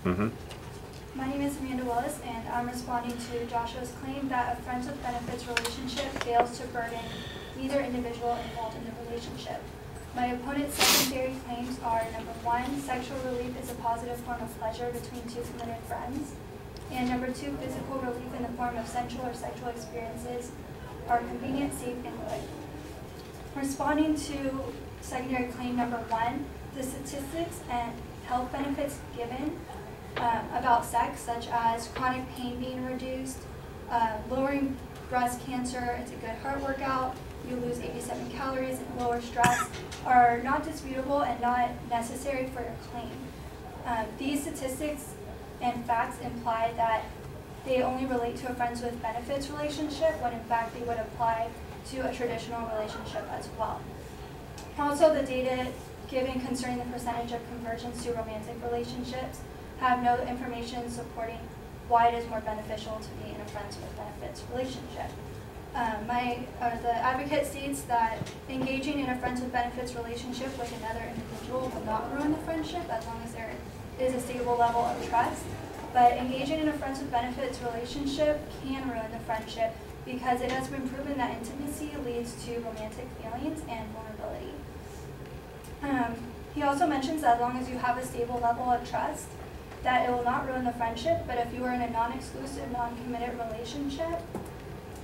My name is Amanda Willis, and I'm responding to Joshua's claim that a friends with benefits relationship fails to burden either individual involved in the relationship. My opponent's secondary claims are: number one, sexual relief is a positive form of pleasure between two committed friends, and number two, physical relief in the form of sensual or sexual experiences are convenient, safe, and quick. Responding to secondary claim number one, the statistics and health benefits given about sex, such as chronic pain being reduced, lowering breast cancer, it's a good heart workout, you lose 87 calories and lower stress, are not disputable and not necessary for your claim. These statistics and facts imply that they only relate to a friends with benefits relationship, when in fact they would apply to a traditional relationship as well. Also, the data given concerning the percentage of conversions to romantic relationships have no information supporting why it is more beneficial to be in a friends with benefits relationship. The advocate states that engaging in a friends with benefits relationship with another individual will not ruin the friendship as long as there is a stable level of trust. But engaging in a friends with benefits relationship can ruin the friendship because it has been proven that intimacy leads to romantic feelings and vulnerability. He also mentions that as long as you have a stable level of trust, that it will not ruin the friendship, but if you are in a non-exclusive, non-committed relationship,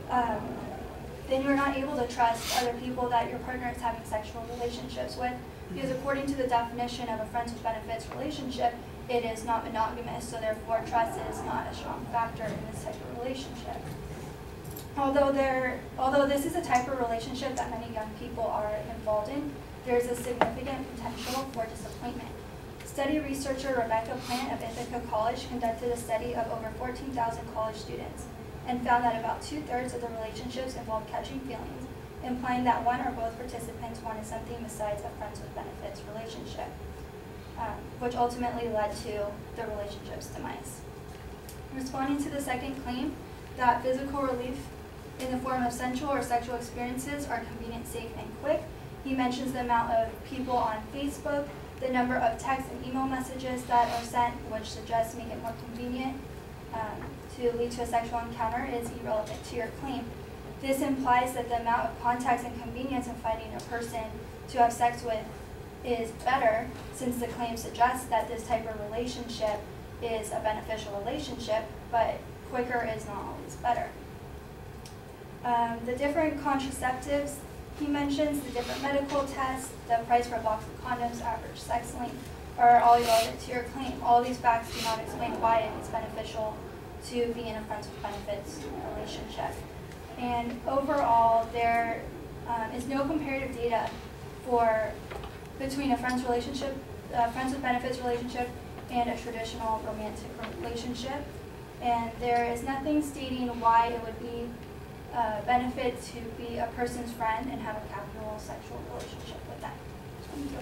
then you're not able to trust other people that your partner is having sexual relationships with, because according to the definition of a friends with benefits relationship, it is not monogamous, so therefore trust is not a strong factor in this type of relationship. Although this is a type of relationship that many young people are involved in, there is a significant potential for disappointment. Study researcher Rebecca Plant of Ithaca College conducted a study of over 14,000 college students and found that about 2/3 of the relationships involved catching feelings, implying that one or both participants wanted something besides a friends with benefits relationship, which ultimately led to the relationship's demise. Responding to the second claim that physical relief in the form of sensual or sexual experiences are convenient, safe, and quick, he mentions the amount of people on Facebook, the number of text and email messages that are sent, which suggests make it more convenient to lead to a sexual encounter, is irrelevant to your claim. This implies that the amount of contacts and convenience in finding a person to have sex with is better, since the claim suggests that this type of relationship is a beneficial relationship, but quicker is not always better. The different contraceptives he mentions, the different medical tests, the price for a box of condoms, average sex length, are all irrelevant to your claim. All these facts do not explain why it is beneficial to be in a friends with benefits relationship. And overall, there is no comparative data between a friends with benefits relationship and a traditional romantic relationship. And there is nothing stating why it would be a benefit to be a person's friend and have a casual sexual relationship with them. Thank you.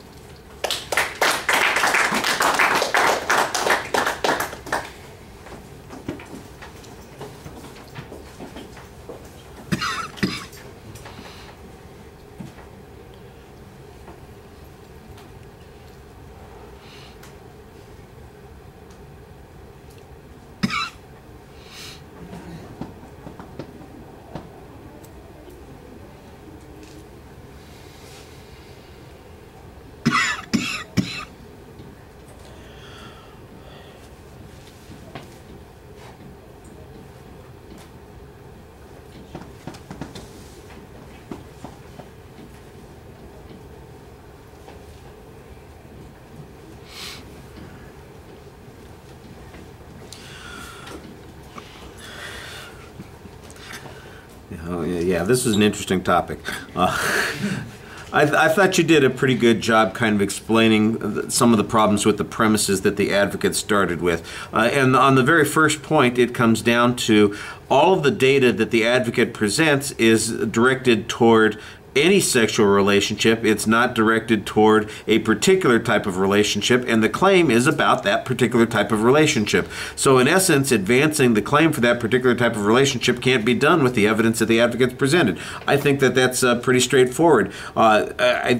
Oh, yeah, this is an interesting topic. I thought you did a pretty good job kind of explaining some of the problems with the premises that the advocate started with. And on the very first point, it comes down to all of the data that the advocate presents is directed toward any sexual relationship. It's not directed toward a particular type of relationship, and the claim is about that particular type of relationship. So in essence, advancing the claim for that particular type of relationship can't be done with the evidence that the advocates presented. I think that that's pretty straightforward.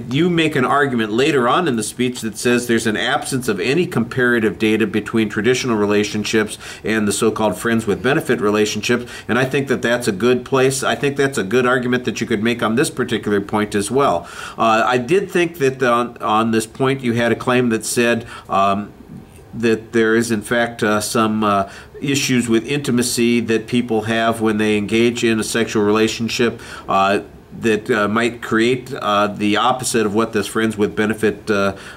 You make an argument later on in the speech that says there's an absence of any comparative data between traditional relationships and the so-called friends with benefit relationships, and I think that that's a good place. I think that's a good argument that you could make on this particular point as well. I did think that on this point you had a claim that said that there is in fact some issues with intimacy that people have when they engage in a sexual relationship that might create the opposite of what this friends with benefit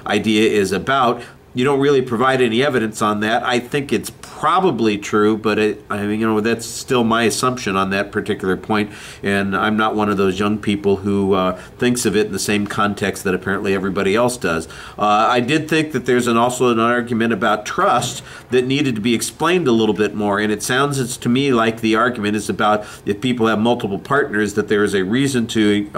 idea is about. You don't really provide any evidence on that. I think it's probably true, but I mean, you know, that's still my assumption on that particular point, and I'm not one of those young people who thinks of it in the same context that apparently everybody else does. I did think that there's also an argument about trust that needed to be explained a little bit more, and it sounds to me like the argument is about if people have multiple partners that there is a reason to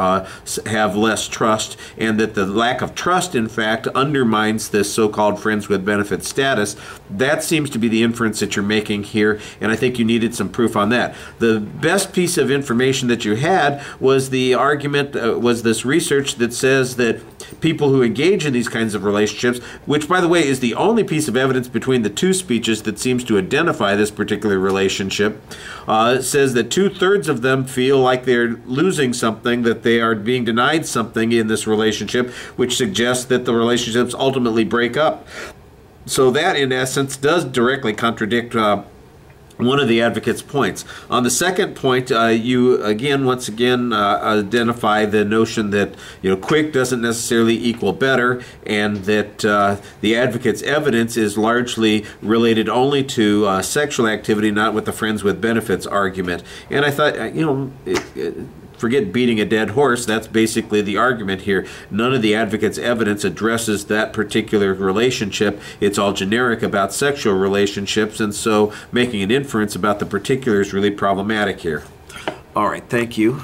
have less trust, and that the lack of trust, in fact, undermines this so-called friends with benefit status. That seems to be the inference that you're making here, and I think you needed some proof on that. The best piece of information that you had was the argument, was this research that says that people who engage in these kinds of relationships, which by the way is the only piece of evidence between the two speeches that seems to identify this particular relationship, says that 2/3 of them feel like they're losing something, that they are being denied something in this relationship, which suggests that the relationships ultimately break up. So that, in essence, does directly contradict one of the advocates' points. On the second point, you once again identify the notion that quick doesn't necessarily equal better, and that the advocate's evidence is largely related only to sexual activity, not with the friends with benefits argument. And I thought, forget beating a dead horse, that's basically the argument here. None of the advocates' evidence addresses that particular relationship. It's all generic about sexual relationships, and so making an inference about the particular is really problematic here. All right, thank you.